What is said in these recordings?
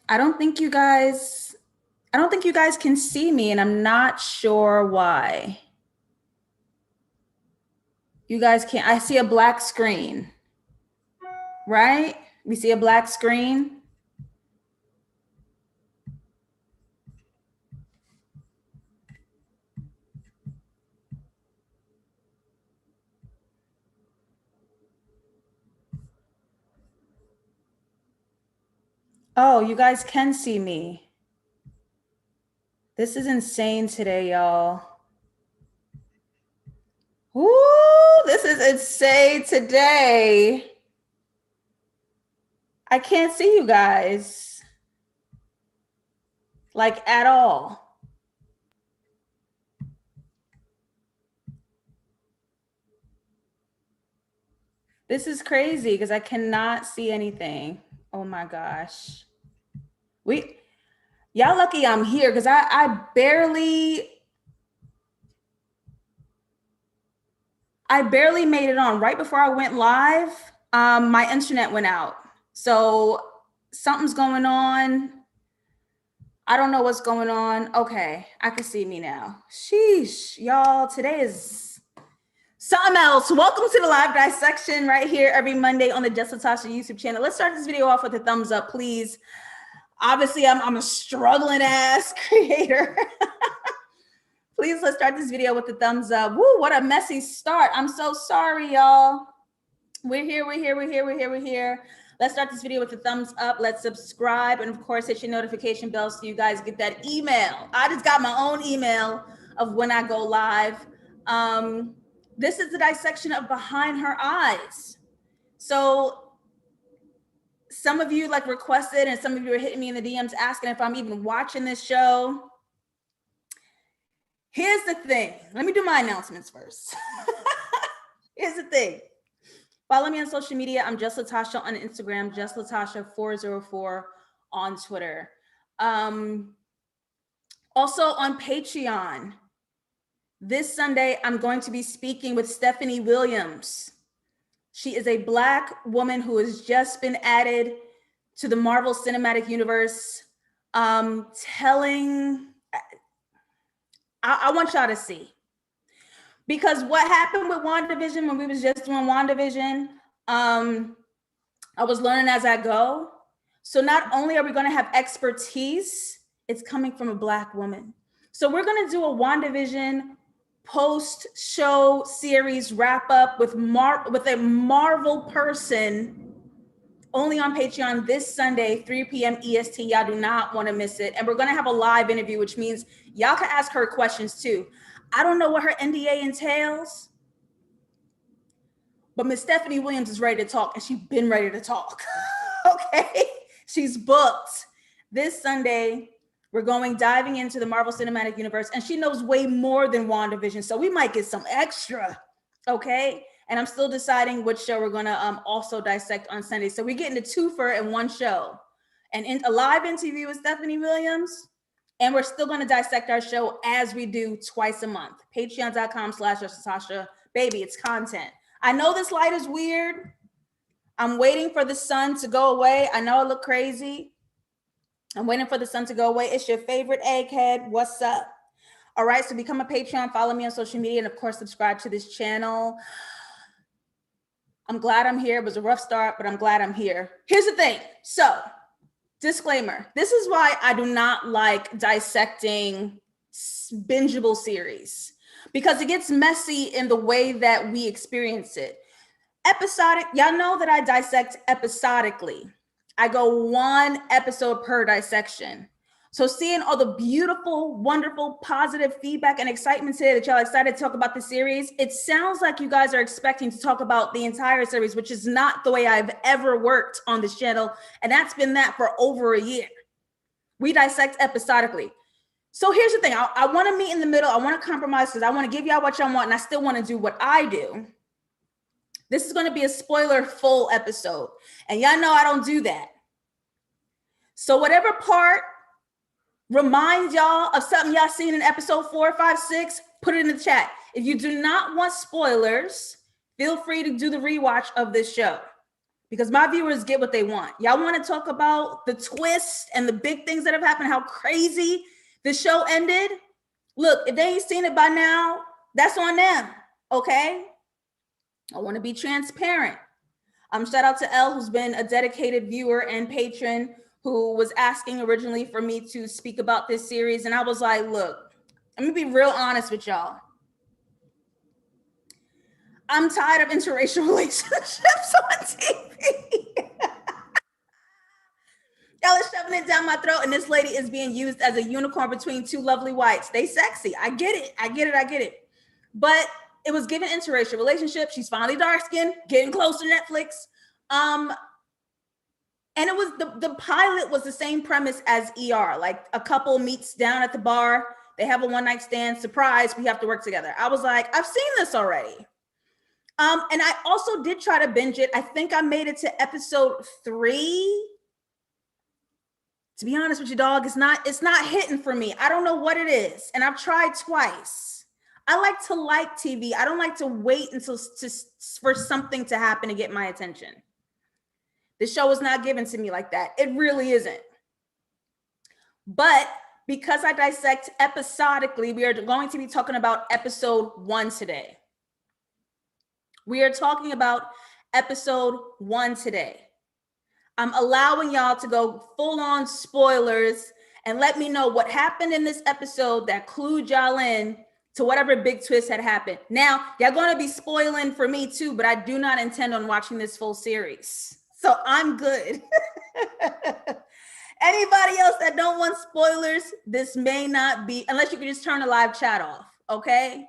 I don't think you guys, I don't think you guys can see me, and I'm not sure why. You guys can't. I see a black screen, right? We see a black screen. Oh, you guys can see me. This is insane today, y'all. Ooh, this is insane today. I can't see you guys like at all. This is crazy because I cannot see anything. Oh my gosh. Y'all lucky I'm here because I barely made it on. Right before I went live, my internet went out. So something's going on. I don't know what's going on. Okay, I can see me now. Sheesh, y'all, today is something else. Welcome to the live dissection right here every Monday on the JustLatasha YouTube channel. Let's start this video off with a thumbs up, please. Obviously, I'm a struggling ass creator. Please, let's start this video with a thumbs up. Woo, what a messy start. I'm so sorry, y'all. We're here. Let's start this video with a thumbs up. Let's subscribe. And of course, hit your notification bell so you guys get that email. I just got my own email of when I go live. This is the dissection of Behind Her Eyes. So some of you like requested and some of you are hitting me in the DMs asking if I'm even watching this show. Here's the thing. Let me do my announcements first. Here's the thing. Follow me on social media. I'm JustLatasha on Instagram, JustLatasha404 on Twitter. Also on Patreon. This Sunday, I'm going to be speaking with Stephanie Williams. She is a Black woman who has just been added to the Marvel Cinematic Universe, I want y'all to see. Because what happened with WandaVision when we was just doing WandaVision, I was learning as I go. So not only are we going to have expertise, it's coming from a Black woman. So we're going to do a WandaVision post-show series wrap up with a Marvel person only on Patreon this Sunday, 3 p.m. EST. Y'all do not want to miss it. And we're going to have a live interview, which means y'all can ask her questions too. I don't know what her NDA entails, but Miss Stephanie Williams is ready to talk, and she's been ready to talk. Okay, she's booked. This Sunday, we're diving into the Marvel Cinematic Universe, and she knows way more than WandaVision, so we might get some extra, okay? And I'm still deciding which show we're gonna also dissect on Sunday. So we're getting a twofer in one show, and a live interview with Stephanie Williams, and we're still gonna dissect our show as we do twice a month. Patreon.com/JustLatasha. Baby, it's content. I know this light is weird. I'm waiting for the sun to go away. I know I look crazy. I'm waiting for the sun to go away. It's your favorite egghead. What's up? All right, so become a Patreon, follow me on social media, and of course, subscribe to this channel. I'm glad I'm here. It was a rough start, but I'm glad I'm here. Here's the thing. So, disclaimer. This is why I do not like dissecting bingeable series, because it gets messy in the way that we experience it. Episodic, y'all know that I dissect episodically. I go one episode per dissection. So seeing all the beautiful, wonderful, positive feedback and excitement today that y'all excited to talk about the series, it sounds like you guys are expecting to talk about the entire series, which is not the way I've ever worked on this channel. And that's been that for over a year. We dissect episodically. So here's the thing. I want to meet in the middle. I want to compromise because I want to give y'all what y'all want, and I still want to do what I do. This is going to be a spoiler full episode. And y'all know I don't do that. So whatever part reminds y'all of something y'all seen in episode 4, 5, 6, put it in the chat. If you do not want spoilers, feel free to do the rewatch of this show, because my viewers get what they want. Y'all want to talk about the twist and the big things that have happened, how crazy the show ended? Look, if they ain't seen it by now, that's on them, okay? I want to be transparent. Shout out to Elle, who's been a dedicated viewer and patron, who was asking originally for me to speak about this series. And I was like, look, let me be real honest with y'all. I'm tired of interracial relationships on TV. Y'all are shoving it down my throat, and this lady is being used as a unicorn between two lovely whites. They sexy. I get it. But it was given interracial relationship. She's finally dark-skinned, getting close to Netflix. And it was the pilot was the same premise as ER. Like, a couple meets down at the bar. They have a one-night stand. Surprise, we have to work together. I was like, I've seen this already. And I also did try to binge it. I think I made it to episode 3. To be honest with you, dog, it's not hitting for me. I don't know what it is. And I've tried twice. I like to like TV. I don't like to wait for something to happen to get my attention. The show is not given to me like that. It really isn't. But because I dissect episodically, we are going to be talking about episode 1 today. We are talking about episode 1 today. I'm allowing y'all to go full on spoilers and let me know what happened in this episode that clued y'all in to whatever big twist had happened. Now, y'all going to be spoiling for me too, but I do not intend on watching this full series. So I'm good. Anybody else that don't want spoilers, this may not be, unless you can just turn the live chat off, okay?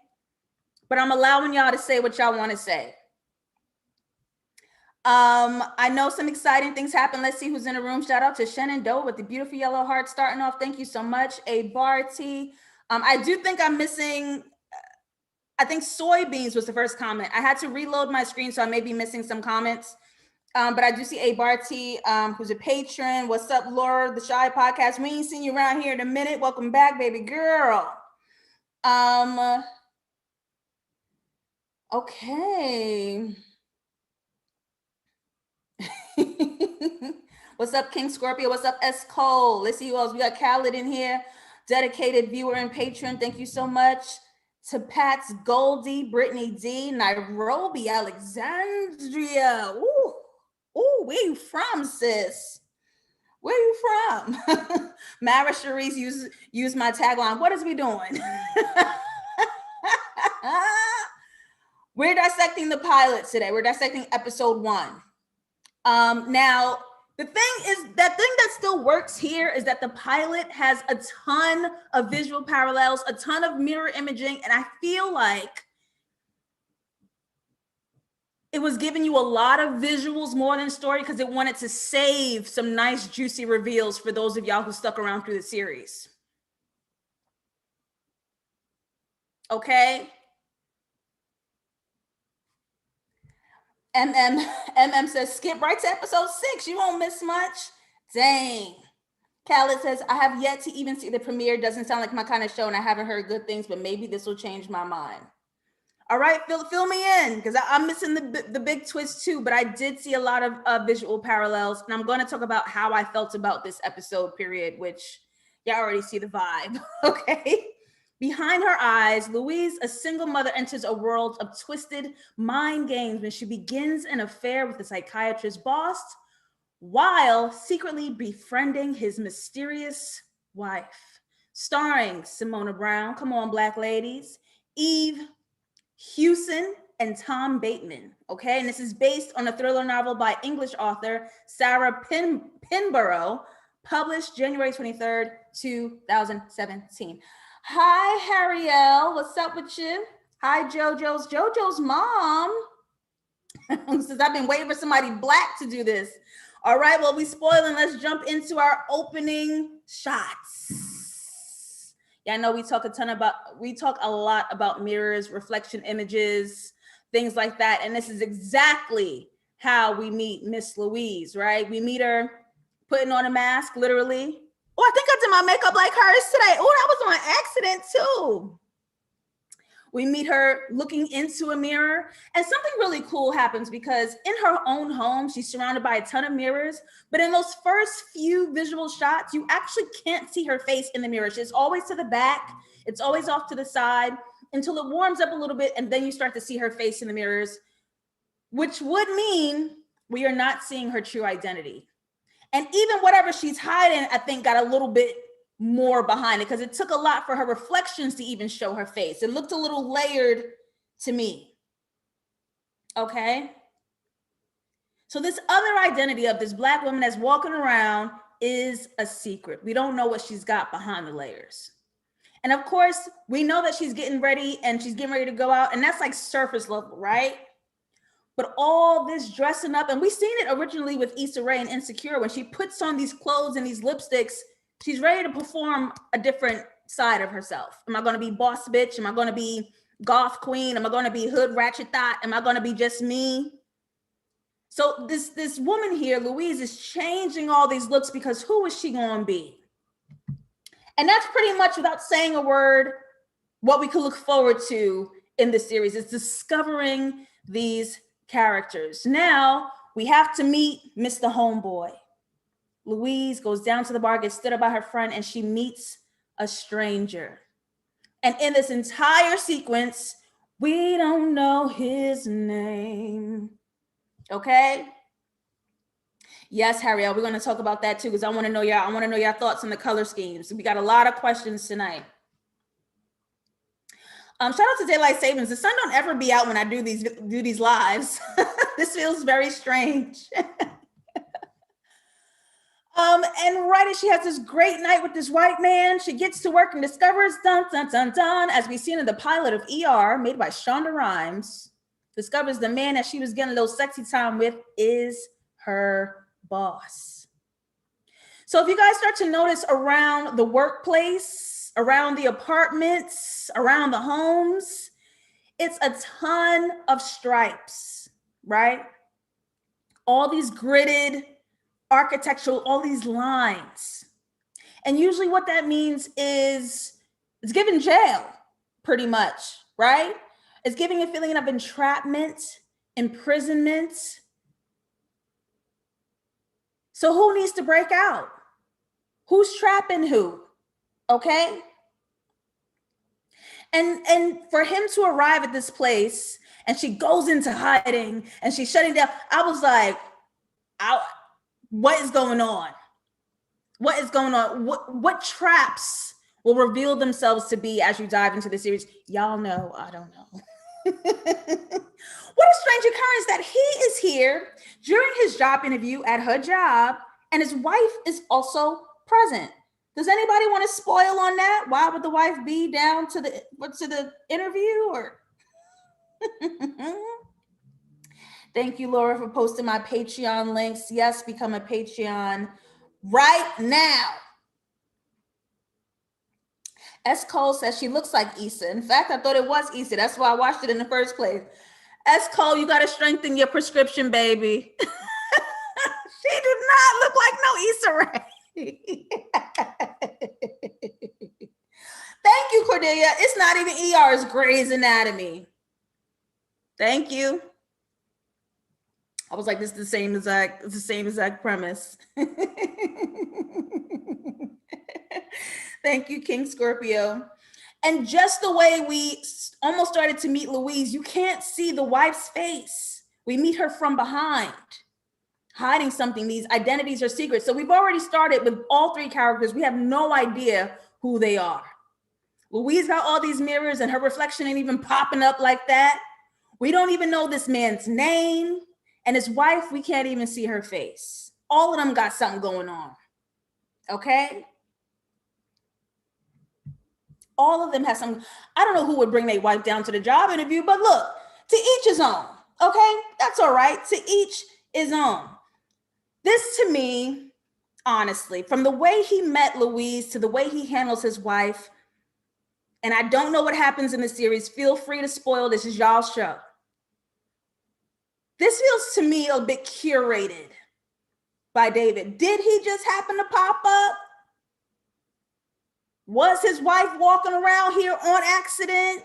But I'm allowing y'all to say what y'all want to say. I know some exciting things happen. Let's see who's in the room. Shout out to Shannon Doe with the beautiful yellow heart starting off. Thank you so much. A Barty. I do think I'm missing, I think soybeans was the first comment. I had to reload my screen, so I may be missing some comments. But I do see A Barty, who's a patron. What's up, Laura, the Shy Podcast? We ain't seen you around here in a minute. Welcome back, baby girl. Okay. What's up, King Scorpio? What's up, S. Cole? Let's see who else. We got Khaled in here, dedicated viewer and patron. Thank you so much. To Pat's Goldie, Brittany D, Nairobi, Alexandria. Ooh, where you from, sis? Where you from? Mara Cherise used my tagline. What is we doing? We're dissecting the pilot today. We're dissecting episode 1. Now, the thing that still works here is that the pilot has a ton of visual parallels, a ton of mirror imaging, and I feel like it was giving you a lot of visuals more than story because it wanted to save some nice juicy reveals for those of y'all who stuck around through the series. Okay? MM says, skip right to episode 6. You won't miss much. Dang. Khaled says, I have yet to even see the premiere. Doesn't sound like my kind of show, and I haven't heard good things, but maybe this will change my mind. All right, fill me in, because I'm missing the big twist too, but I did see a lot of visual parallels, and I'm going to talk about how I felt about this episode, period, which y'all already see the vibe, okay? Behind her eyes, Louise, a single mother, enters a world of twisted mind games when she begins an affair with a psychiatrist boss while secretly befriending his mysterious wife. Starring Simona Brown, come on, Black ladies, Eve Hewson, and Tom Bateman, okay? And this is based on a thriller novel by English author Sarah Pinborough, published January 23rd, 2017. Hi, Harrielle. What's up with you? Hi, JoJo's mom. Since I've been waiting for somebody Black to do this. All right, well, we spoiling. Let's jump into our opening shots. Yeah, I know we talk a lot about mirrors, reflection images, things like that. And this is exactly how we meet Miss Louise, right? We meet her putting on a mask, literally. Oh, I think I did my makeup like hers today. Oh, that was on accident too. We meet her looking into a mirror, and something really cool happens because in her own home, she's surrounded by a ton of mirrors. But in those first few visual shots, you actually can't see her face in the mirror. It's always to the back. It's always off to the side until it warms up a little bit. And then you start to see her face in the mirrors, which would mean we are not seeing her true identity. And even whatever she's hiding, I think got a little bit more behind it because it took a lot for her reflections to even show her face. It looked a little layered to me. Okay. So this other identity of this Black woman that's walking around is a secret. We don't know what she's got behind the layers. And of course, we know that she's getting ready and she's getting ready to go out, and that's like surface level, right? But all this dressing up, and we've seen it originally with Issa Rae in Insecure, when she puts on these clothes and these lipsticks, she's ready to perform a different side of herself. Am I going to be boss bitch? Am I going to be goth queen? Am I going to be hood ratchet thought? Am I going to be just me? So this woman here, Louise, is changing all these looks because who is she going to be? And that's pretty much, without saying a word, what we could look forward to in this series is discovering these characters. Now we have to meet Mr. Homeboy. Louise goes down to the bar, gets stood up by her friend, and she meets a stranger. And in this entire sequence, we don't know his name. Okay? Yes, Harriel, we're going to talk about that too, because I want to know your thoughts on the color schemes. We got a lot of questions tonight. Shout out to Daylight Savings. The sun don't ever be out when I do these lives. This feels very strange. And right as she has this great night with this white man, she gets to work and discovers, dun, dun, dun, dun, as we've seen in the pilot of ER, made by Shonda Rhimes, discovers the man that she was getting a little sexy time with is her boss. So if you guys start to notice around the workplace, around the apartments, around the homes, it's a ton of stripes, right? All these gridded architectural, all these lines. And usually what that means is it's giving jail, pretty much, right? It's giving a feeling of entrapment, imprisonment. So who needs to break out? Who's trapping who? Okay? And for him to arrive at this place and she goes into hiding and she's shutting down, I was like, what is going on? What is going on? What traps will reveal themselves to be as you dive into the series? Y'all know, I don't know. What a strange occurrence that he is here during his job interview at her job and his wife is also present. Does anybody want to spoil on that? Why would the wife be down to the interview? Or thank you, Laura, for posting my Patreon links. Yes, become a Patreon right now. S. Cole says she looks like Issa. In fact, I thought it was Issa. That's why I watched it in the first place. S. Cole, you got to strengthen your prescription, baby. She did not look like no Issa Rae. Thank you, Cordelia. It's not even ER, it's Grey's Anatomy. Thank you. I was like, this is the same exact premise. Thank you, King Scorpio. And just the way we almost started to meet Louise, you can't see the wife's face. We meet her from behind, hiding something. These identities are secret. So we've already started with all three characters. We have no idea who they are. Louise got all these mirrors and her reflection ain't even popping up like that. We don't even know this man's name. And his wife, we can't even see her face. All of them got something going on. Okay? All of them have some. I don't know who would bring their wife down to the job interview, but look, to each his own. Okay? That's all right. To each his own. This to me, honestly, from the way he met Louise to the way he handles his wife, and I don't know what happens in the series, feel free to spoil. This is y'all's show. This feels to me a bit curated by David. Did he just happen to pop up? Was his wife walking around here on accident?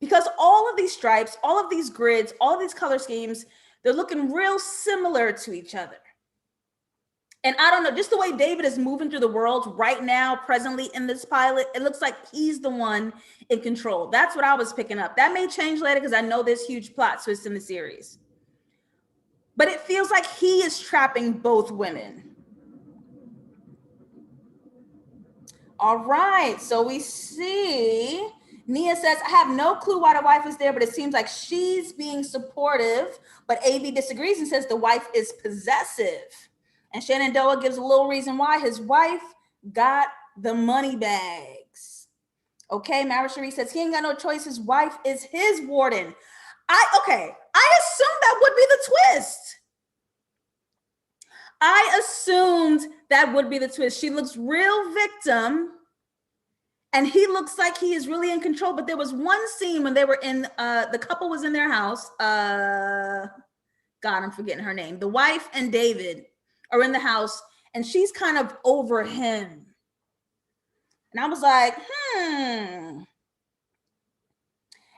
because all of these stripes, all of these grids, all of these color schemes, they're looking real similar to each other. And I don't know, just the way David is moving through the world right now, presently in this pilot, it looks like he's the one in control. That's what I was picking up. That may change later because I know there's huge plot twists in the series. But it feels like he is trapping both women. All right, so we see Nia says, I have no clue why the wife is there, but it seems like she's being supportive. But AV disagrees and says the wife is possessive. And Shenandoah gives a little reason why. His wife got the money bags. Okay, Mara Cherie says he ain't got no choice. His wife is his warden. I assumed that would be the twist. I assumed that would be the twist. She looks real victim, and he looks like he is really in control. But there was one scene when they were in, the couple was in their house. God, I'm forgetting her name. The wife and David are in the house, and she's kind of over him. And I was like,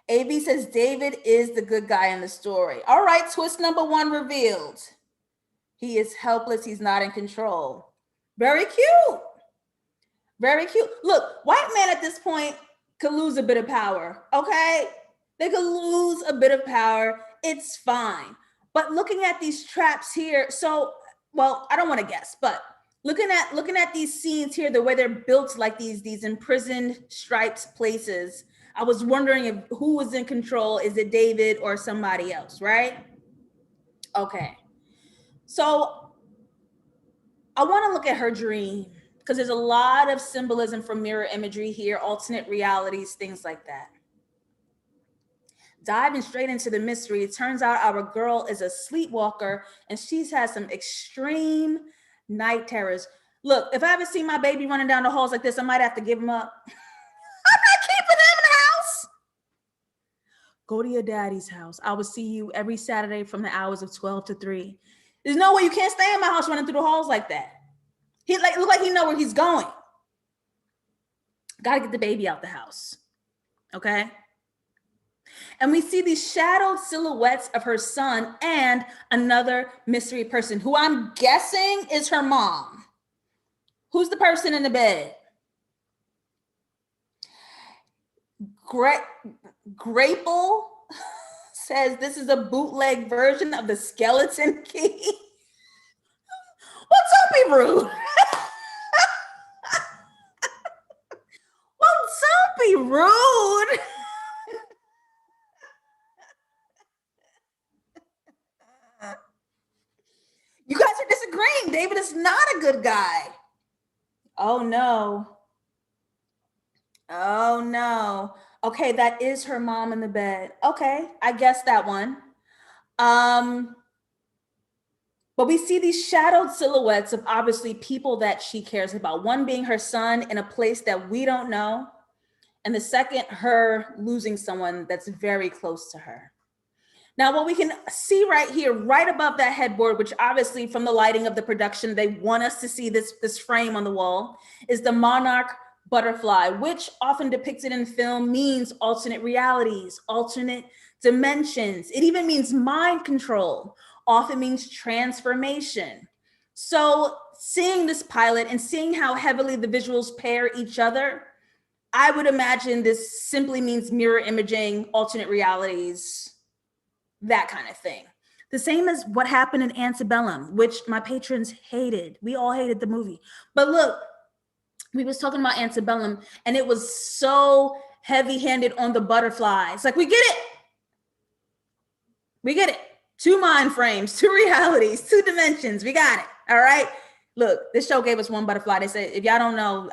AV says David is the good guy in the story. All right, twist number one revealed. He is helpless. He's not in control. Very cute. Very cute. Look, white man at this point could lose a bit of power, okay? They could lose a bit of power. It's fine. But looking at these traps here, so, well, I don't want to guess, but looking at these scenes here, the way they're built like these imprisoned striped places, I was wondering who was in control. Is it David or somebody else, right? Okay. So I want to look at her dream because there's a lot of symbolism from mirror imagery here, alternate realities, things like that. Diving straight into the mystery, it turns out our girl is a sleepwalker and she's had some extreme night terrors. Look, if I ever see my baby running down the halls like this, I might have to give him up. I'm not keeping him in the house. Go to your daddy's house. I will see you every Saturday from the hours of 12 to 3. There's no way you can't stay in my house running through the halls like that. He look like he know where he's going. Gotta get the baby out the house. Okay? And we see these shadowed silhouettes of her son and another mystery person who I'm guessing is her mom. Who's the person in the bed? Grapple says this is a bootleg version of the skeleton key. Well, don't be rude. Well, don't be rude. You guys are disagreeing. David is not a good guy. Oh no. Oh no. Okay, that is her mom in the bed. Okay, I guess that one. But we see these shadowed silhouettes of obviously people that she cares about. One being her son in a place that we don't know. And the second, her losing someone that's very close to her. Now, what we can see right here, right above that headboard, which obviously from the lighting of the production, they want us to see this frame on the wall, is the monarch butterfly, which often depicted in film means alternate realities, alternate dimensions. It even means mind control, often means transformation. So seeing this pilot and seeing how heavily the visuals pair each other, I would imagine this simply means mirror imaging, alternate realities, that kind of thing. The same as what happened in Antebellum, which my patrons hated. We all hated the movie. But look, we was talking about Antebellum and it was so heavy-handed on the butterflies. Like, we get it. We get it. 2 mind frames, 2 realities, 2 dimensions. We got it. All right. Look, this show gave us 1 butterfly. They said, if y'all don't know,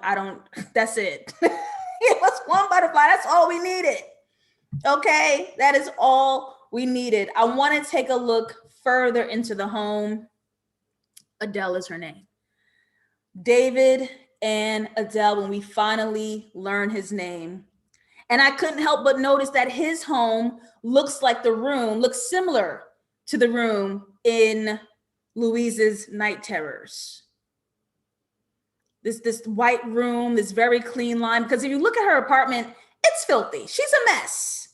that's it. It was 1 butterfly. That's all we needed. Okay. That is all we needed. I want to take a look further into the home. Adele is her name. David and Adele, when we finally learn his name. And I couldn't help but notice that his home looks similar to the room in Louise's Night Terrors. This white room, this very clean line, because if you look at her apartment, it's filthy. She's a mess.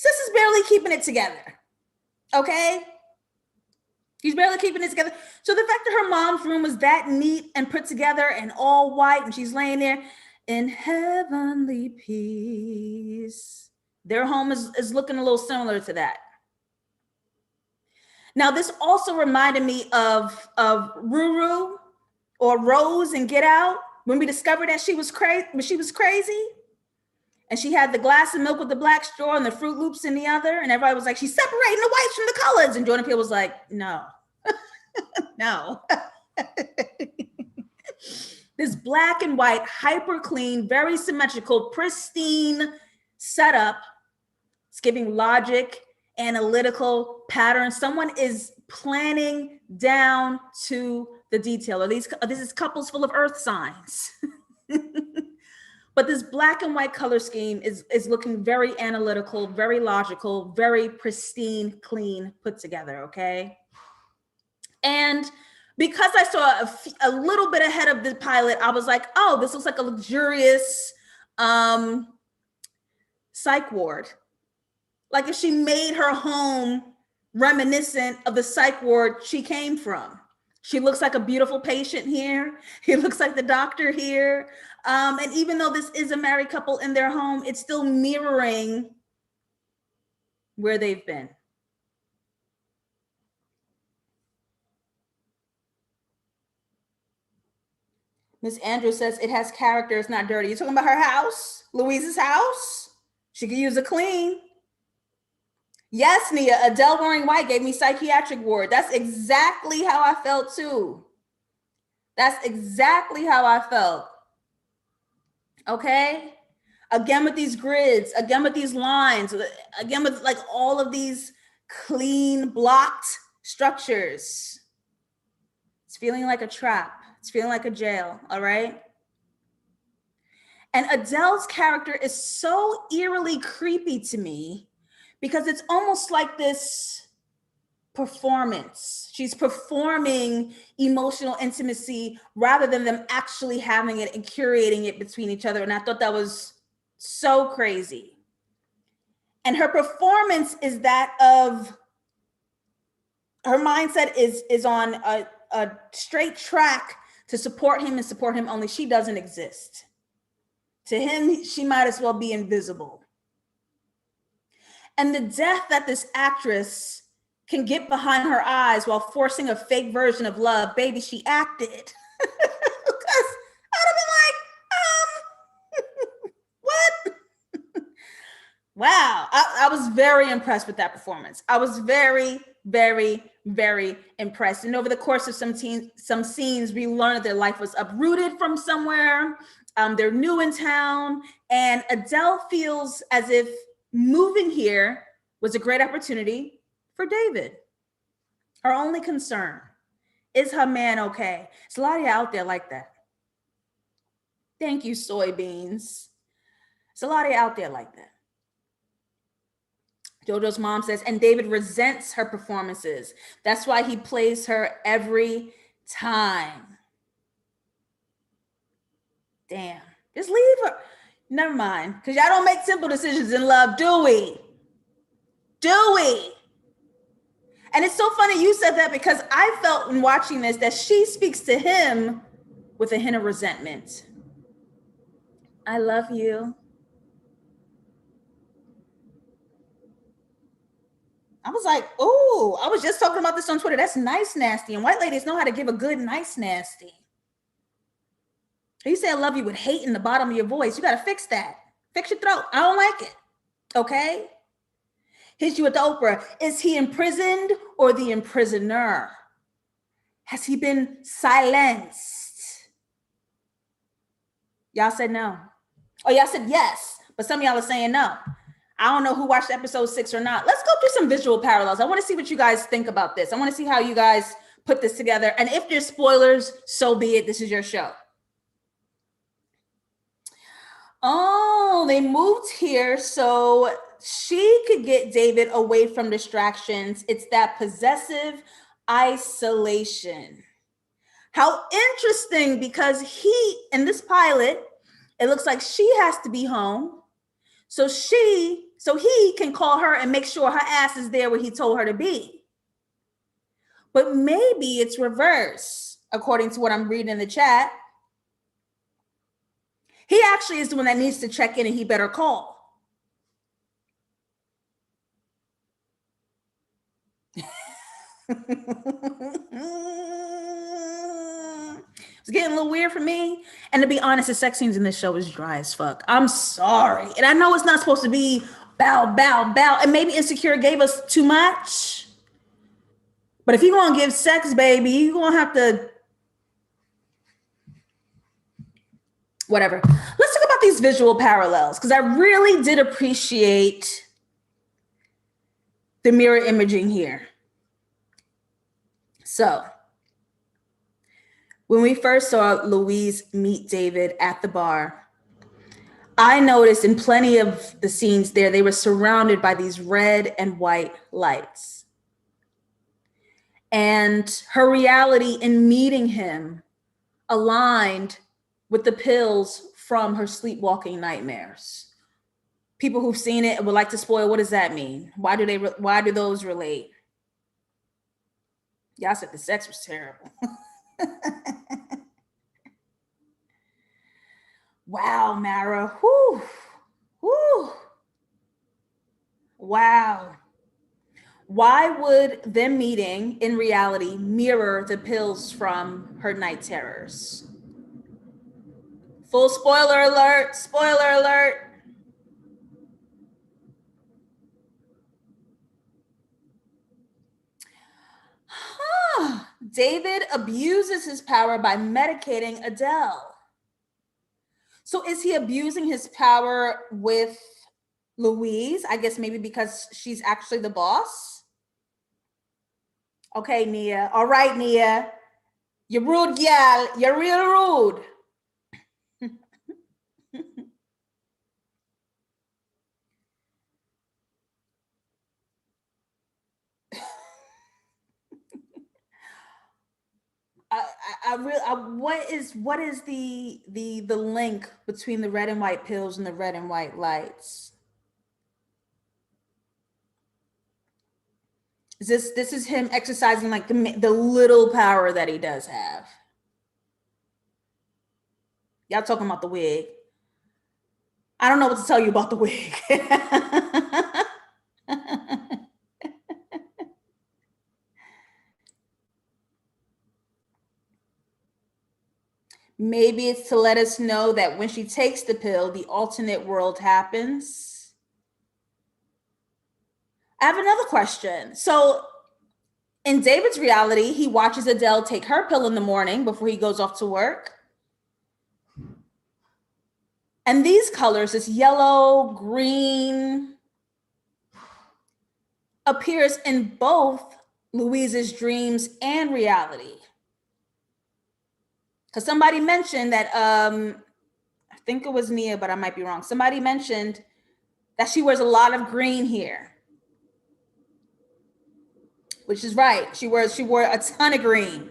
Sis is barely keeping it together. Okay? He's barely keeping it together. So the fact that her mom's room was that neat and put together and all white, and she's laying there in heavenly peace. Their home is looking a little similar to that. Now, this also reminded me of Ruru or Rose in Get Out, when we discovered that she was crazy. And she had the glass of milk with the black straw and the Fruit Loops in the other. And everybody was like, she's separating the whites from the colors. And Jordan Peele was like, no, no. This black and white, hyper clean, very symmetrical, pristine setup. It's giving logic, analytical patterns. Someone is planning down to the detail. Or this is couples full of earth signs. But this black and white color scheme is looking very analytical, very logical, very pristine, clean, put together, okay? And because I saw a little bit ahead of the pilot, I was like, oh, this looks like a luxurious psych ward. Like if she made her home reminiscent of the psych ward she came from. She looks like a beautiful patient here. He looks like the doctor here. And even though this is a married couple in their home, it's still mirroring where they've been. Miss Andrews says it has character, it's not dirty. You talking about her house? Louise's house? She could use a clean. Yes, Nia, Adele wearing white gave me psychiatric ward. That's exactly how I felt too. That's exactly how I felt. Okay? Again with these grids, again with these lines, again with like all of these clean, blocked structures. It's feeling like a trap. It's feeling like a jail, all right? And Adele's character is so eerily creepy to me because it's almost like this performance. She's performing emotional intimacy rather than them actually having it and curating it between each other. And I thought that was so crazy. And her performance is that of, her mindset is on a straight track to support him and support him only. She doesn't exist. To him, she might as well be invisible. And the death that this actress can get behind her eyes while forcing a fake version of love, baby, she acted. Because I'd have been like, what? Wow, I was very impressed with that performance. I was very, very, very impressed. And over the course of some scenes, we learned that their life was uprooted from somewhere. They're new in town. And Adele feels as if moving here was a great opportunity for David. Her only concern is her man okay? There's a lot of you out there like that. Thank you, soybeans. There's a lot of you out there like that. Jojo's mom says, and David resents her performances. That's why he plays her every time. Damn, just leave her. Never mind, because y'all don't make simple decisions in love, do we? Do we? And it's so funny you said that because I felt in watching this that she speaks to him with a hint of resentment. I love you. I was like, oh, I was just talking about this on Twitter. That's nice nasty. And white ladies know how to give a good nice nasty. You say I love you with hate in the bottom of your voice. You got to fix that. Fix your throat. I don't like it. Okay? Hit you with the Oprah. Is he imprisoned or the imprisoner? Has he been silenced? Y'all said no. Oh, y'all said yes. But some of y'all are saying no. I don't know who watched episode 6 or not. Let's go through some visual parallels. I want to see what you guys think about this. I want to see how you guys put this together. And if there's spoilers, so be it. This is your show. Oh, they moved here so she could get David away from distractions. It's that possessive isolation. How interesting, because in this pilot, it looks like she has to be home. So she So he can call her and make sure her ass is there where he told her to be. But maybe it's reverse, according to what I'm reading in the chat. He actually is the one that needs to check in and he better call. It's getting a little weird for me. And to be honest, the sex scenes in this show is dry as fuck. I'm sorry. And I know it's not supposed to be bow, bow, bow. And maybe Insecure gave us too much. But if you're going to give sex, baby, you're going to have to... Whatever. Let's talk about these visual parallels, because I really did appreciate the mirror imaging here. So, when we first saw Louise meet David at the bar, I noticed in plenty of the scenes there, they were surrounded by these red and white lights. And her reality in meeting him aligned with the pills from her sleepwalking nightmares. People who've seen it would like to spoil. What does that mean? Why do those relate? Y'all said the sex was terrible. Wow, Mara. Whew. Whew. Wow. Why would them meeting in reality mirror the pills from her night terrors? Full spoiler alert, spoiler alert. David abuses his power by medicating Adele. So is he abusing his power with Louise? I guess maybe because she's actually the boss. Okay, Nia. All right, Nia. You're rude, gal. You're real rude. What is the link between the red and white pills and the red and white lights? This is him exercising like the little power that he does have. Y'all talking about the wig. I don't know what to tell you about the wig. Maybe it's to let us know that when she takes the pill, the alternate world happens. I have another question. So in David's reality, he watches Adele take her pill in the morning before he goes off to work. And these colors, this yellow, green, appears in both Louise's dreams and reality. Because somebody mentioned that, I think it was Nia, but I might be wrong. Somebody mentioned that she wears a lot of green here. Which is right. She wore a ton of green.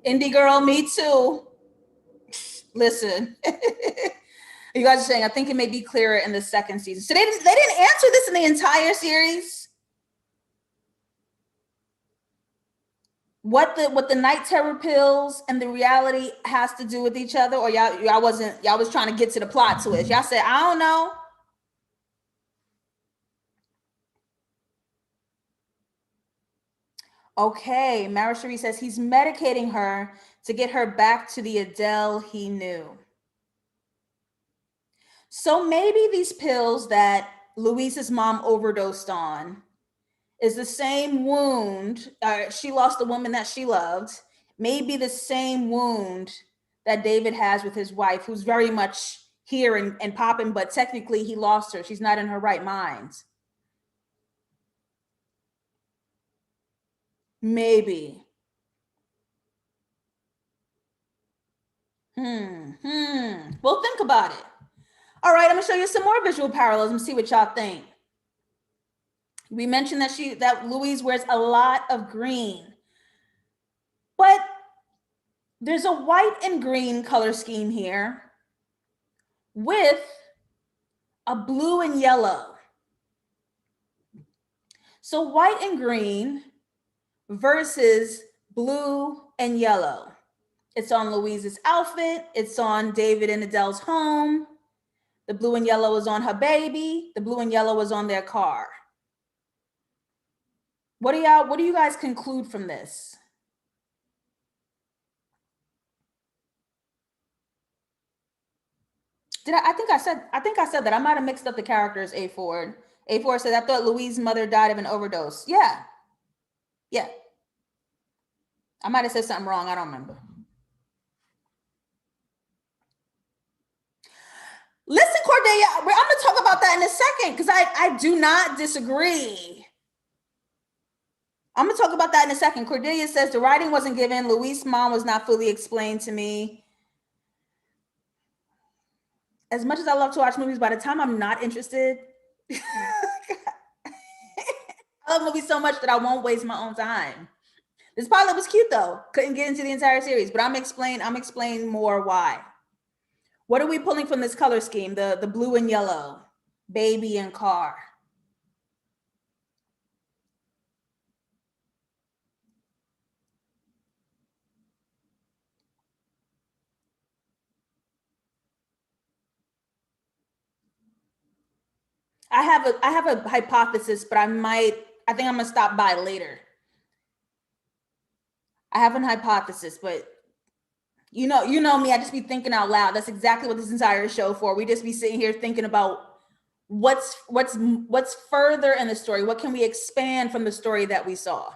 Indie girl, me too. Listen. You guys are saying, I think it may be clearer in the second season. So they didn't answer this in the entire series. What the night terror pills and the reality has to do with each other, or y'all was trying to get to the plot twist. Y'all said, I don't know. Okay, Mara Cherie says he's medicating her to get her back to the Adele he knew. So maybe these pills that Louise's mom overdosed on is the same wound. She lost the woman that she loved. Maybe the same wound that David has with his wife, who's very much here and popping, but technically he lost her. She's not in her right mind. Maybe. Well, think about it. All right, I'm gonna show you some more visual parallels and see what y'all think. We mentioned that Louise wears a lot of green, but There's a white and green color scheme here with a blue and yellow. So white and green versus blue and yellow. It's on Louise's outfit. It's on David and Adele's home. The blue and yellow is on her baby. The blue and yellow is on their car. What do you guys conclude from this? I think I said that. I might have mixed up the characters, A4. A4 said, I thought Louise's mother died of an overdose. Yeah. Yeah. I might have said something wrong. I don't remember. Listen, Cordelia, I'm going to talk about that in a second because I do not disagree. I'm going to talk about that in a second. Cordelia says the writing wasn't given. Louise's mom was not fully explained to me. As much as I love to watch movies, by the time I'm not interested, I love movies so much that I won't waste my own time. This pilot was cute though. Couldn't get into the entire series, but I'm explaining more why. What are we pulling from this color scheme? The blue and yellow, baby and car. I have a hypothesis, but I think I'm gonna stop by later. I have an hypothesis, but you know me, I just be thinking out loud. That's exactly what this entire show for. We just be sitting here thinking about what's further in the story. What can we expand from the story that we saw?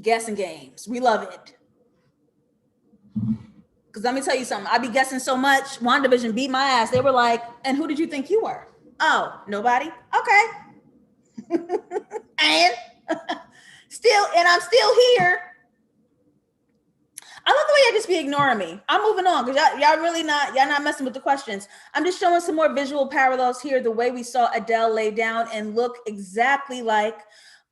Guessing games. We love it. Because let me tell you something. I be guessing so much. WandaVision beat my ass. They were like, and who did you think you were? Oh, nobody? Okay. And I'm still here. I love the way y'all just be ignoring me. I'm moving on because y'all not messing with the questions. I'm just showing some more visual parallels here. The way we saw Adele lay down and look exactly like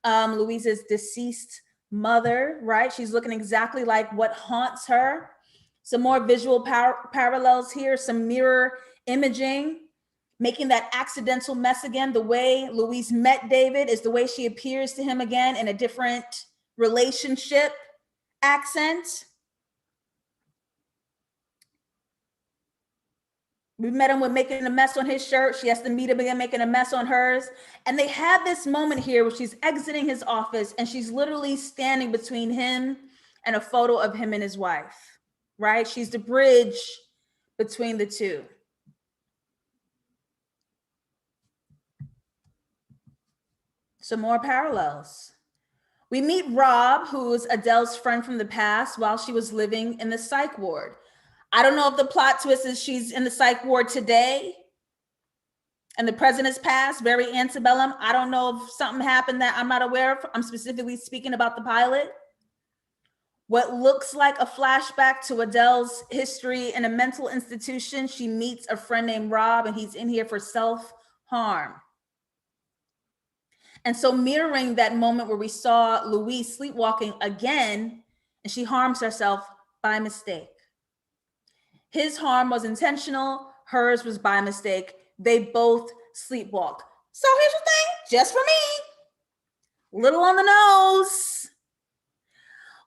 Louise's deceased mother, right? She's looking exactly like what haunts her. Some more visual parallels here, some mirror imaging, making that accidental mess again. The way Louise met David is the way she appears to him again in a different relationship accent. We met him with making a mess on his shirt. She has to meet him again, making a mess on hers. And they had this moment here where she's exiting his office and she's literally standing between him and a photo of him and his wife, right? She's the bridge between the two. Some more parallels. We meet Rob, who's Adele's friend from the past while she was living in the psych ward. I don't know if the plot twist is she's in the psych ward today and the president's passed, very antebellum. I don't know if something happened that I'm not aware of. I'm specifically speaking about the pilot. What looks like a flashback to Adele's history in a mental institution. She meets a friend named Rob and he's in here for self-harm. And so mirroring that moment where we saw Louise sleepwalking again, and she harms herself by mistake. His harm was intentional, hers was by mistake. They both sleepwalk. So here's the thing, just for me, little on the nose.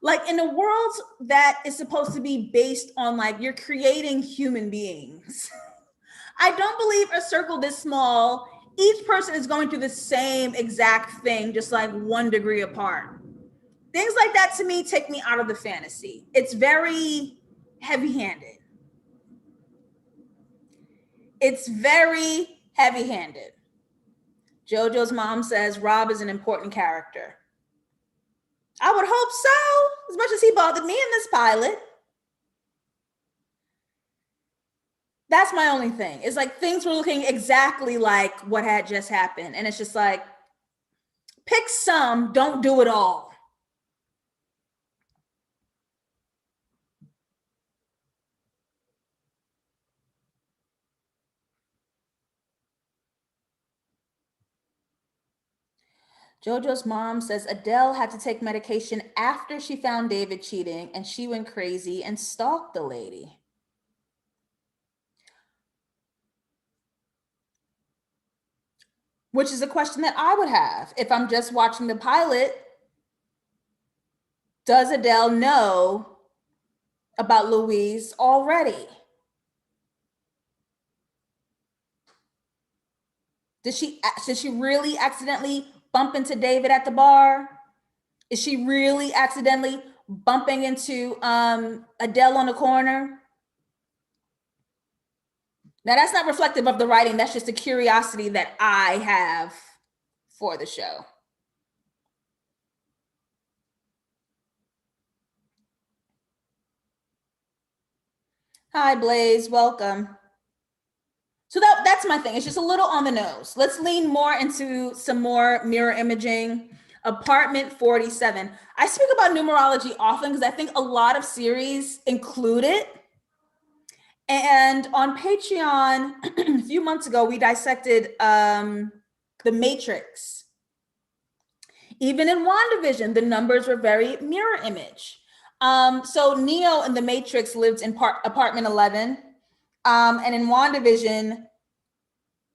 Like in a world that is supposed to be based on like you're creating human beings, I don't believe a circle this small, each person is going through the same exact thing, just like 1 degree apart. Things like that to me take me out of the fantasy. It's very heavy-handed. It's very heavy-handed. JoJo's mom says Rob is an important character. I would hope so, as much as he bothered me in this pilot. That's my only thing. It's like things were looking exactly like what had just happened. And it's just like, pick some, don't do it all. Jojo's mom says Adele had to take medication after she found David cheating and she went crazy and stalked the lady. Which is a question that I would have if I'm just watching the pilot. Does Adele know about Louise already? Did she really accidentally bump into David at the bar? Is she really accidentally bumping into Adele on the corner? Now, that's not reflective of the writing. That's just a curiosity that I have for the show. Hi, Blaze. Welcome. So that's my thing. It's just a little on the nose. Let's lean more into some more mirror imaging. Apartment 47. I speak about numerology often because I think a lot of series include it. And on Patreon, a few months ago, we dissected The Matrix. Even in WandaVision, the numbers were very mirror image. So Neo in The Matrix lived in apartment 11. And in WandaVision,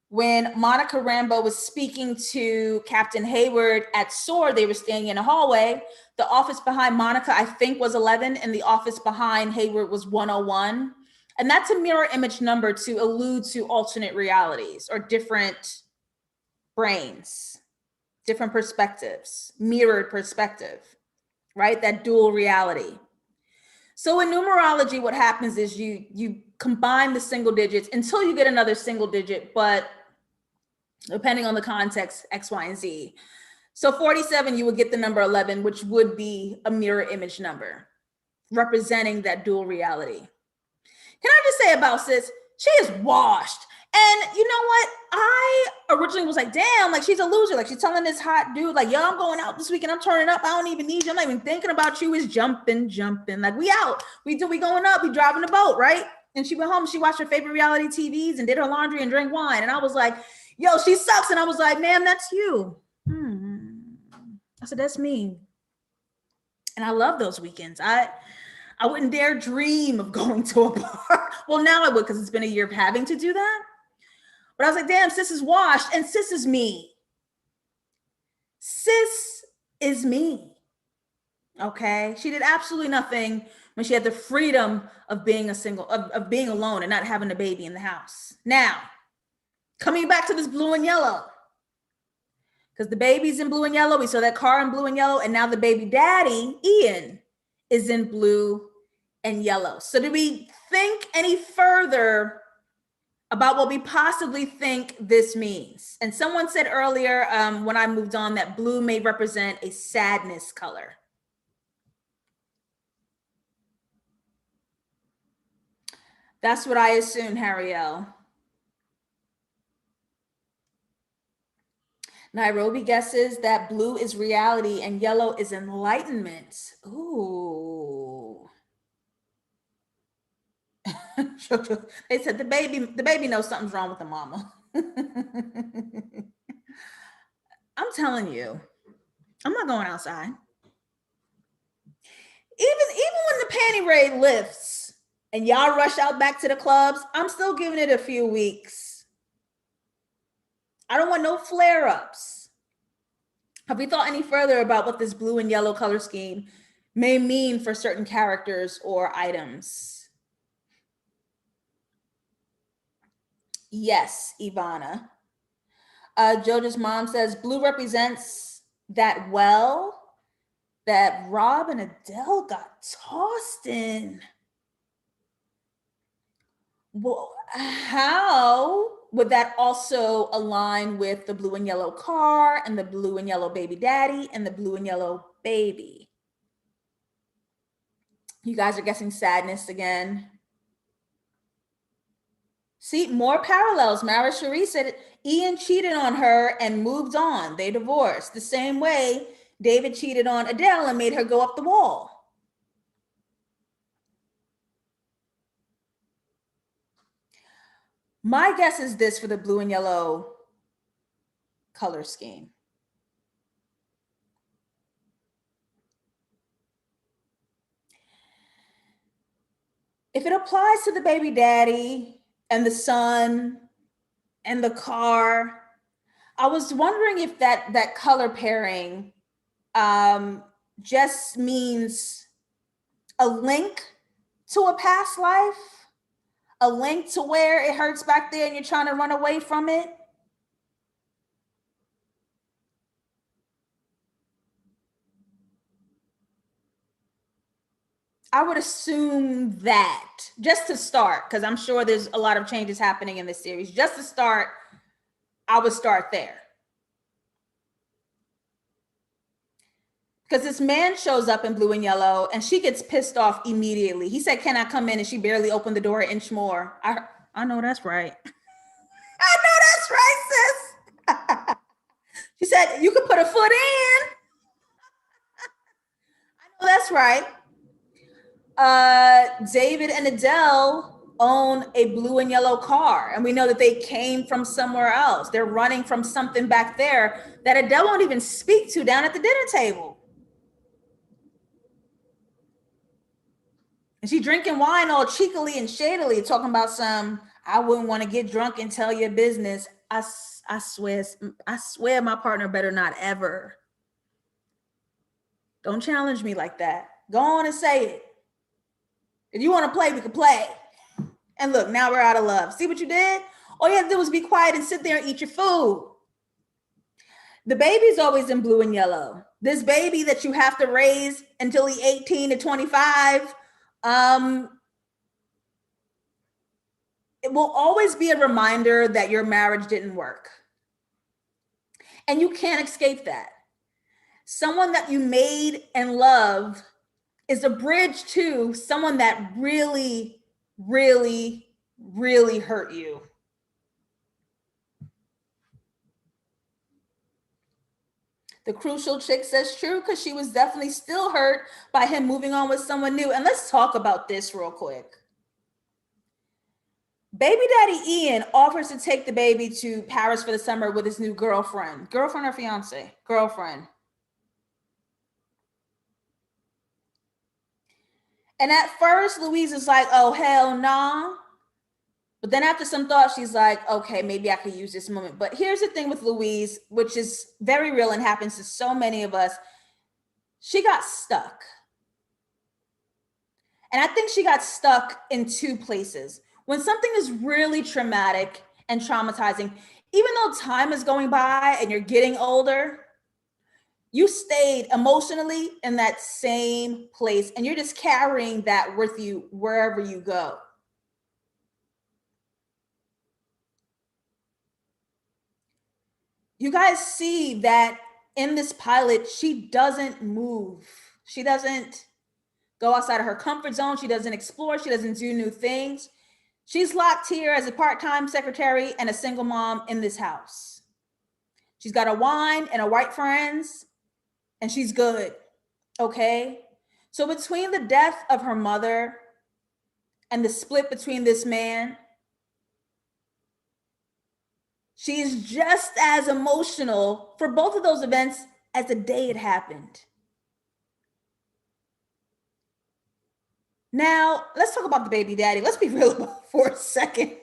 when Monica Rambeau was speaking to Captain Hayward at SOAR, they were staying in a hallway. The office behind Monica, I think, was 11, and the office behind Hayward was 101. And that's a mirror image number to allude to alternate realities or different brains, different perspectives, mirrored perspective, right? That dual reality. So in numerology, what happens is you combine the single digits until you get another single digit, but depending on the context, X, Y, and Z. So 47, you would get the number 11, which would be a mirror image number representing that dual reality. Can I just say about sis, she is washed. And you know what? I originally was like, damn, like she's a loser. Like she's telling this hot dude, like, yo, I'm going out this weekend. I'm turning up. I don't even need you. I'm not even thinking about you. Is jumping. Like we out. We going up. We driving the boat, right? And she went home. She watched her favorite reality TVs and did her laundry and drank wine. And I was like, yo, she sucks. And I was like, ma'am, that's you. I said, that's me. And I love those weekends. I wouldn't dare dream of going to a bar. Well, now I would because it's been a year of having to do that. But I was like, damn, sis is washed and sis is me. Sis is me. Okay? She did absolutely nothing when she had the freedom of being of being alone and not having a baby in the house. Now, coming back to this blue and yellow. Because the baby's in blue and yellow. We saw that car in blue and yellow. And now the baby daddy, Ian, is in blue and yellow. So do we think any further about what we possibly think this means? And someone said earlier when I moved on that blue may represent a sadness color. That's what I assume, Harriel. Nairobi guesses that blue is reality and yellow is enlightenment. Ooh. They said the baby knows something's wrong with the mama. I'm telling you, I'm not going outside. Even when the panty raid lifts and y'all rush out back to the clubs, I'm still giving it a few weeks. I don't want no flare-ups. Have we thought any further about what this blue and yellow color scheme may mean for certain characters or items? Yes, Ivana. Jojo's mom says blue represents that well that Rob and Adele got tossed in. Well, how would that also align with the blue and yellow car and the blue and yellow baby daddy and the blue and yellow baby? You guys are guessing sadness again. See, more parallels. Mara Cherie said Ian cheated on her and moved on. They divorced. The same way David cheated on Adele and made her go up the wall. My guess is this for the blue and yellow color scheme. if it applies to the baby daddy and the son and the car, I was wondering if that color pairing just means a link to a past life, a link to where it hurts back there and you're trying to run away from it. I would assume that, just to start, because I'm sure there's a lot of changes happening in this series. Just to start, I would start there. Because this man shows up in blue and yellow and she gets pissed off immediately. He said, "Can I come in?" And she barely opened the door an inch more. I know that's right. I know that's right, sis. She said, "You could put a foot in." I know that's right. David and Adele own a blue and yellow car, and we know that they came from somewhere else. They're running from something back there that Adele won't even speak to down at the dinner table. And she drinking wine all cheekily and shadily, talking about some, "I wouldn't want to get drunk and tell your business." I swear my partner better not ever. Don't challenge me like that. Go on and say it. If you want to play, we can play. And look, now we're out of love. See what you did? All you had to do was be quiet and sit there and eat your food. The baby's always in blue and yellow. This baby that you have to raise until he's 18 to 25, it will always be a reminder that your marriage didn't work. And you can't escape that. Someone that you made and love is a bridge to someone that really, really, really hurt you. The crucial chick says true, because she was definitely still hurt by him moving on with someone new. And let's talk about this real quick. Baby daddy Ian offers to take the baby to Paris for the summer with his new girlfriend. Girlfriend or fiance? Girlfriend. And at first, Louise is like, "Oh, hell no." Nah. But then after some thought, she's like, "Okay, maybe I could use this moment." But here's the thing with Louise, which is very real and happens to so many of us. She got stuck. And I think she got stuck in two places. When something is really traumatic and traumatizing, even though time is going by and you're getting older, you stayed emotionally in that same place and you're just carrying that with you wherever you go. You guys see that in this pilot, she doesn't move. She doesn't go outside of her comfort zone. She doesn't explore. She doesn't do new things. She's locked here as a part-time secretary and a single mom in this house. She's got a wine and a white friends, and she's good, okay? So between the death of her mother and the split between this man, she's just as emotional for both of those events as the day it happened. Now, let's talk about the baby daddy. Let's be real for a second.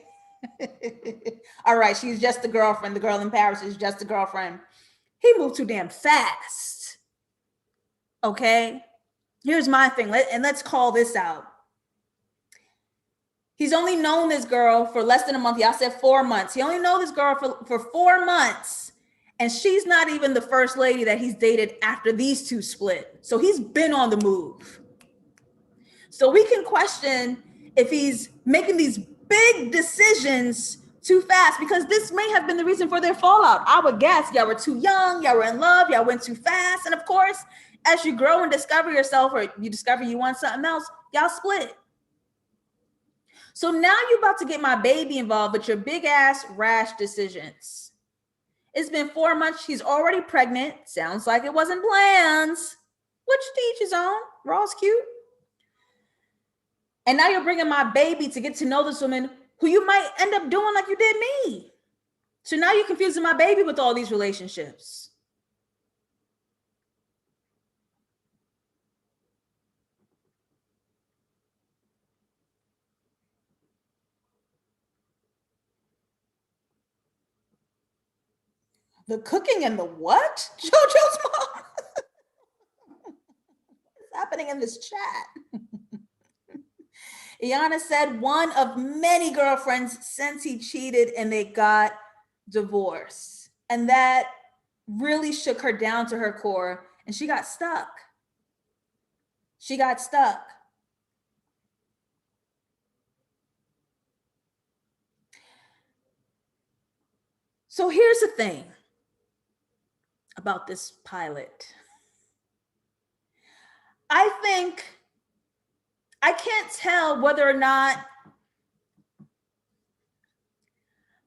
All right, she's just the girlfriend. The girl in Paris is just the girlfriend. He moved too damn fast. Okay? Here's my thing, and let's call this out. He's only known this girl for less than a month. Y'all said 4 months. He only knows this girl for 4 months. And she's not even the first lady that he's dated after these two split. So he's been on the move. So we can question if he's making these big decisions too fast, because this may have been the reason for their fallout. I would guess y'all were too young, y'all were in love, y'all went too fast. And of course, as you grow and discover yourself, or you discover you want something else, y'all split. So now you're about to get my baby involved with your big ass rash decisions. It's been 4 months. She's already pregnant. Sounds like it wasn't plans, which to each his own. Raw's cute. And now you're bringing my baby to get to know this woman who you might end up doing like you did me. So now you're confusing my baby with all these relationships. The cooking and the what? JoJo's mom. What's happening in this chat? Iana said one of many girlfriends since he cheated and they got divorced. And that really shook her down to her core and she got stuck. She got stuck. So here's the thing about this pilot. I think I can't tell whether or not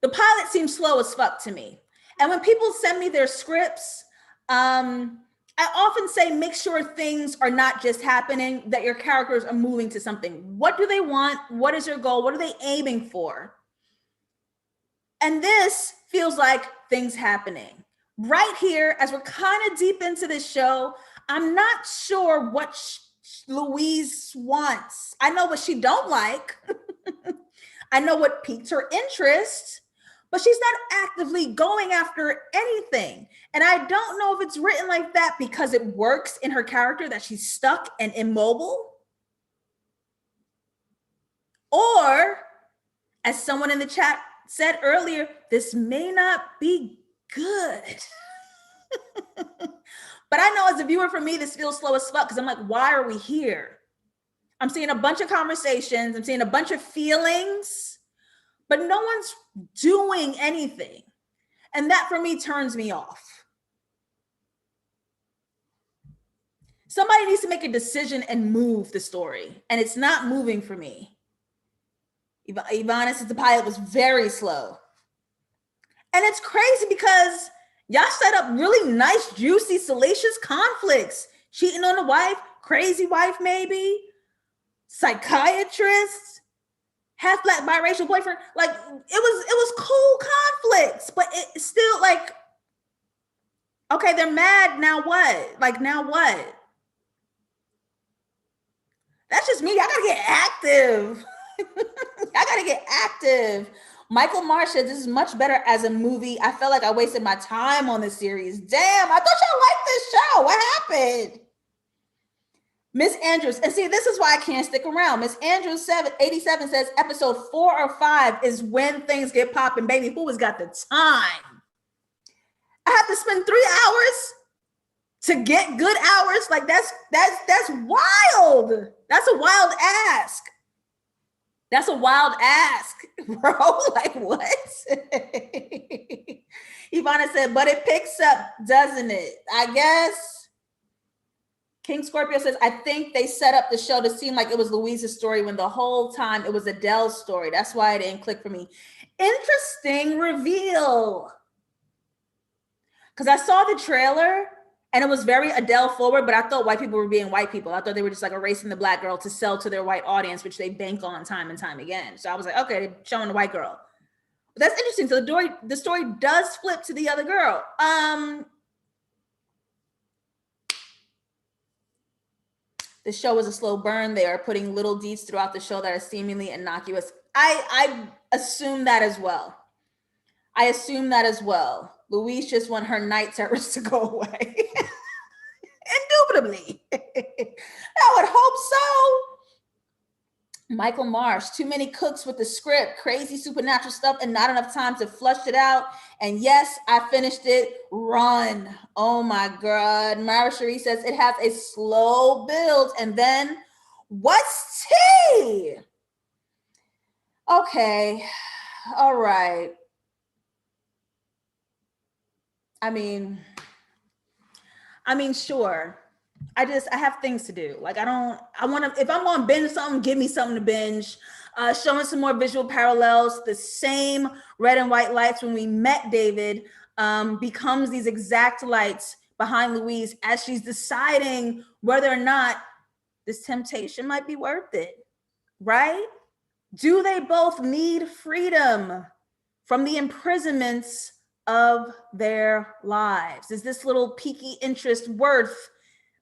the pilot seems slow as fuck to me. And when people send me their scripts, I often say, make sure things are not just happening, that your characters are moving to something. What do they want? What is your goal? What are they aiming for? And this feels like things happening. Right here, as we're kind of deep into this show, I'm not sure what Louise wants. I know what she don't like. I know what piques her interest, but she's not actively going after anything. And I don't know if it's written like that because it works in her character that she's stuck and immobile. Or, as someone in the chat said earlier, this may not be good. But I know as a viewer, for me, this feels slow as fuck because I'm like, why are we here? I'm seeing a bunch of conversations. I'm seeing a bunch of feelings, but no one's doing anything. And that for me turns me off. Somebody needs to make a decision and move the story. And it's not moving for me. Ivana says the pilot was very slow. And it's crazy because y'all set up really nice, juicy, salacious conflicts. Cheating on a wife, crazy wife maybe, psychiatrist, half black biracial boyfriend. Like it was cool conflicts, but it's still like, okay, they're mad, now what? Like now what? That's just me. I gotta get active. I gotta get active. Michael Marsh said, this is much better as a movie. I felt like I wasted my time on this series. Damn, I thought y'all liked this show. What happened? Miss Andrews, and see, this is why I can't stick around. Miss Andrews 87 says episode 4 or 5 is when things get popping, baby. Who has got the time? I have to spend 3 hours to get good hours. Like that's wild. That's a wild ask. That's a wild ask, bro. Like what? Ivana said, but it picks up, doesn't it? I guess. King Scorpio says, I think they set up the show to seem like it was Louise's story when the whole time it was Adele's story. That's why it didn't click for me. Interesting reveal. Because I saw the trailer and it was very Adele forward, but I thought white people were being white people. I thought they were just like erasing the black girl to sell to their white audience, which they bank on time and time again. So I was like, okay, they're showing the white girl. But that's interesting. So the story does flip to the other girl. The show is a slow burn. They are putting little deeds throughout the show that are seemingly innocuous. I assume that as well. I assume that as well. Louise just want her night terrors to go away. Indubitably. I would hope so. Michael Marsh, too many cooks with the script, crazy supernatural stuff, and not enough time to flush it out. And yes, I finished it. Run. Oh my God. Mara Cherie says it has a slow build. And then what's tea? Okay. All right. I mean, sure. I have things to do. Like, if I'm going to binge something, give me something to binge. Showing some more visual parallels. The same red and white lights when we met David becomes these exact lights behind Louise as she's deciding whether or not this temptation might be worth it, right? Do they both need freedom from the imprisonments of their lives? Is this little peaky interest worth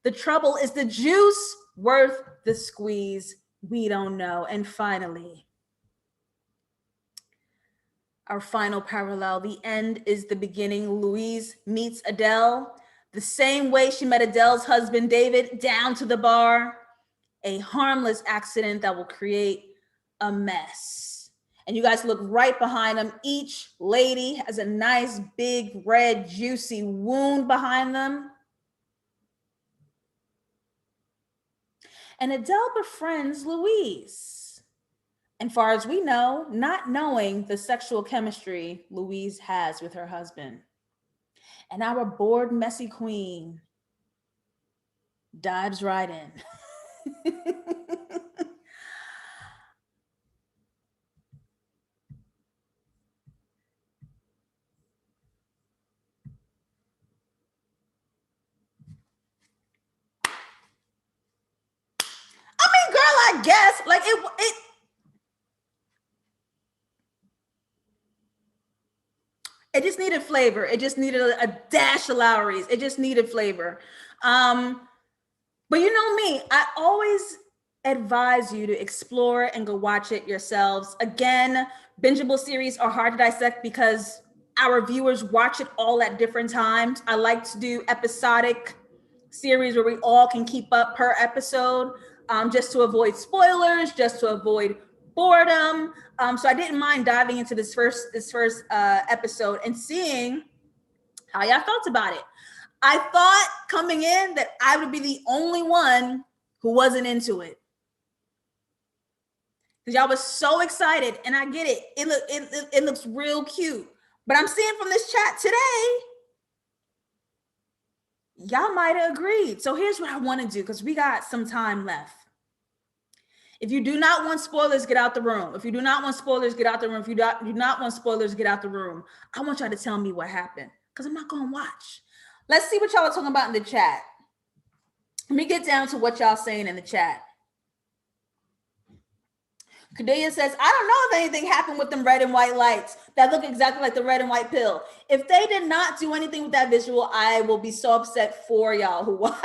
the trouble? Is the juice worth the squeeze? We don't know. And finally, Our final parallel. The end is the beginning. Louise meets Adele the same way she met Adele's husband, David, down to the bar. A harmless accident that will create a mess. And you guys look right behind them. Each lady has a nice, big, red, juicy wound behind them. And Adele befriends Louise. And far as we know, not knowing the sexual chemistry Louise has with her husband. And our bored, messy queen dives right in. I mean, girl, I guess like it just needed flavor. It just needed a dash of Lowry's. It just needed flavor. But you know me, I always advise you to explore and go watch it yourselves. Again, bingeable series are hard to dissect because our viewers watch it all at different times. I like to do episodic series where we all can keep up per episode, just to avoid spoilers, just to avoid boredom. So I didn't mind diving into this first episode and seeing how y'all felt about it. I thought coming in that I would be the only one who wasn't into it. Because y'all was so excited, and I get it. It looks real cute. But I'm seeing from this chat today, y'all might have agreed. So here's what I want to do, because we got some time left. If you do not want spoilers, get out the room. If you do not want spoilers, get out the room. If you do not want spoilers, get out the room. I want y'all to tell me what happened, because I'm not going to watch. Let's see what y'all are talking about in the chat. Let me get down to what y'all saying in the chat. Cordelia says, I don't know if anything happened with them red and white lights that look exactly like the red and white pill. If they did not do anything with that visual, I will be so upset for y'all who watched.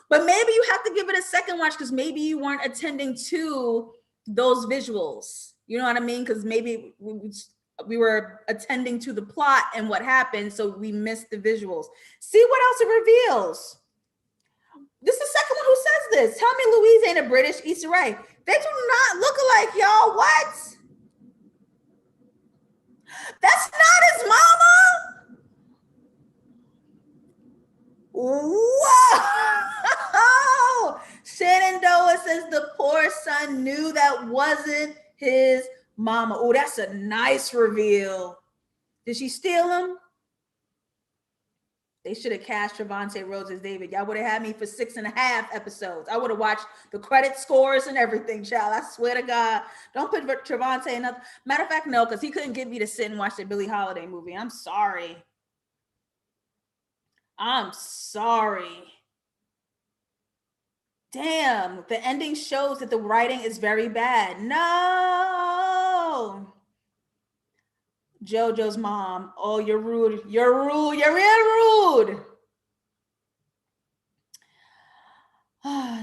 But maybe you have to give it a second watch, because maybe you weren't attending to those visuals. You know what I mean? Because maybe we were attending to the plot and what happened, so we missed the visuals. See what else it reveals. This is the second one who says this. Tell me Louise ain't a British Issa Rae. They do not look alike, y'all. What? That's not his mama? Whoa! Shenandoah says the poor son knew that wasn't his mama. Oh, that's a nice reveal. Did she steal him? They should have cast Trevante Rhodes as David. Y'all would have had me for 6.5 episodes. I would have watched the credit scores and everything, child. I swear to God. Don't put Trevante in nothing. Matter of fact, no, because he couldn't get me to sit and watch the Billie Holiday movie. I'm sorry. I'm sorry. Damn, the ending shows that the writing is very bad. No. JoJo's mom. Oh, you're rude. You're rude. You're real rude.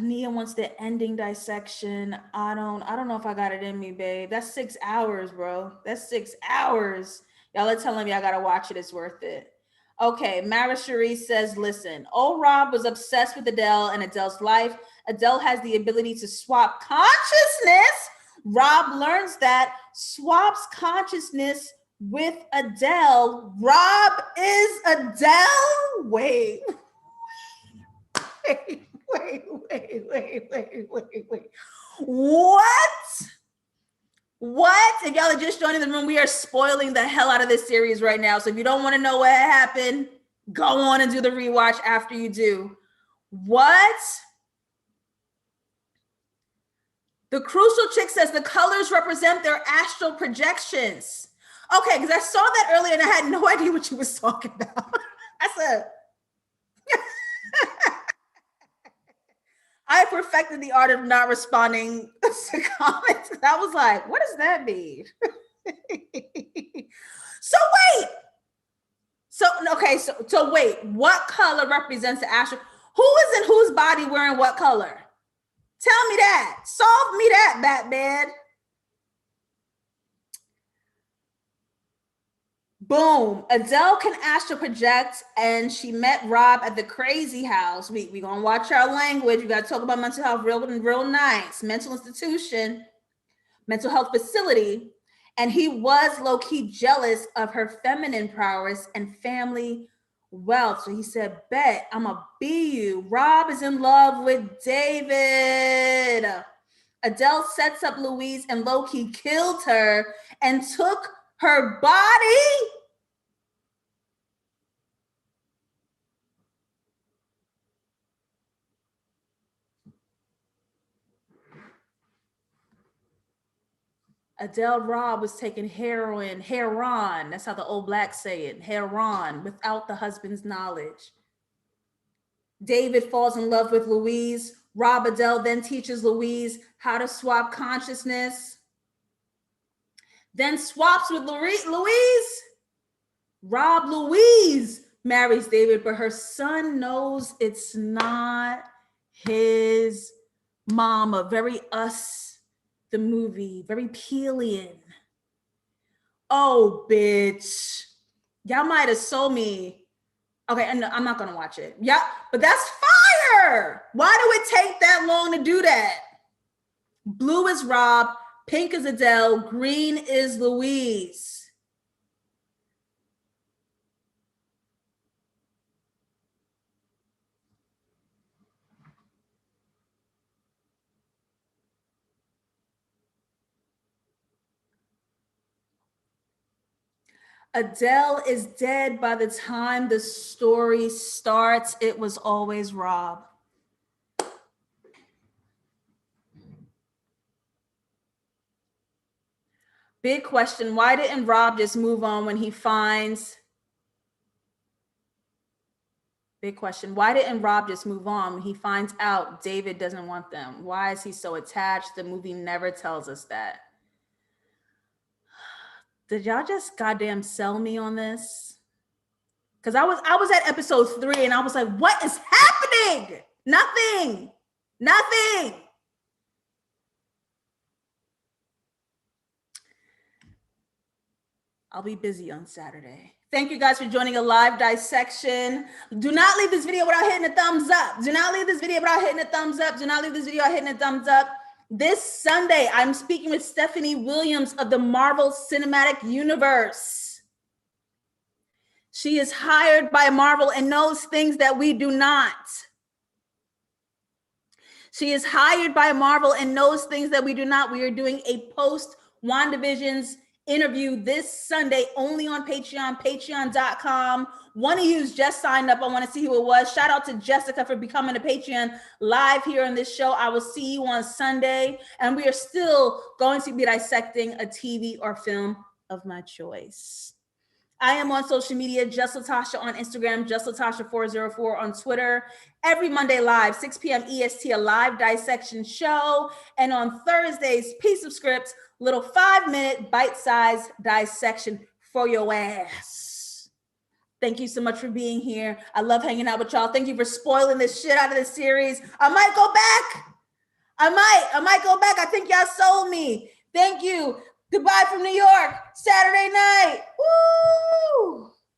Nia wants the ending dissection. I don't know if I got it in me, babe. That's 6 hours, bro. That's 6 hours. Y'all are telling me I gotta watch it. It's worth it. Okay, Mara Cherie says, listen, old Rob was obsessed with Adele and Adele's life. Adele has the ability to swap consciousness. Rob learns that, swaps consciousness with Adele. Rob is Adele? Wait. What? If y'all are just joining the room, we are spoiling the hell out of this series right now. So if you don't want to know what happened, go on and do the rewatch after you do. What? The crucial chick says the colors represent their astral projections. Okay, because I saw that earlier and I had no idea what you was talking about. I said, I perfected the art of not responding to comments. I was like, what does that mean? So wait, what color represents the astral? Who is in whose body wearing what color? Tell me that. Solve me that, Batman. Boom. Adele can astral project, and she met Rob at the crazy house. We gonna watch our language. We gotta talk about mental health real nice. Mental institution, mental health facility. And he was low-key jealous of her feminine prowess and family wealth. So he said, bet I'ma be you. Rob is in love with David. Adele sets up Louise and low-key killed her and took her body. Adele Robb was taking heroin, that's how the old blacks say it, heroin, without the husband's knowledge. David falls in love with Louise. Rob Adele then teaches Louise how to swap consciousness, then swaps with Louise. Rob Louise marries David, but her son knows it's not his mama. Very Us, the movie, very Peelian. Oh, bitch. Y'all might have sold me. Okay, and I'm not gonna watch it. Yeah, but that's fire. Why do it take that long to do that? Blue is Rob, pink is Adele, green is Louise. Adele is dead by the time the story starts. It was always Rob. Big question. Why didn't Rob just move on when he finds... Big question. Why didn't Rob just move on when he finds out David doesn't want them? Why is he so attached? The movie never tells us that. Did y'all just goddamn sell me on this? Because I was at episode 3 and I was like, what is happening? Nothing. I'll be busy on Saturday. Thank you guys for joining a live dissection. Do not leave this video without hitting a thumbs up. Do not leave this video without hitting a thumbs up. Do not leave this video without hitting a thumbs up. This Sunday, I'm speaking with Stephanie Williams of the Marvel Cinematic Universe. She is hired by Marvel and knows things that we do not. She is hired by Marvel and knows things that we do not. We are doing a post WandaVision's interview this Sunday only on Patreon, patreon.com. One of you's just signed up. I want to see who it was. Shout out to Jessica for becoming a Patreon live here on this show. I will see you on Sunday. And we are still going to be dissecting a TV or film of my choice. I am on social media, JustLatasha on Instagram, JustLatasha404 on Twitter. Every Monday live, 6 p.m. EST, a live dissection show. And on Thursdays, Piece of Scripts, little 5-minute bite-sized dissection for your ass. Thank you so much for being here. I love hanging out with y'all. Thank you for spoiling the shit out of this series. I might go back. I might go back. I think y'all sold me. Thank you. Goodbye from New York, Saturday night. Woo!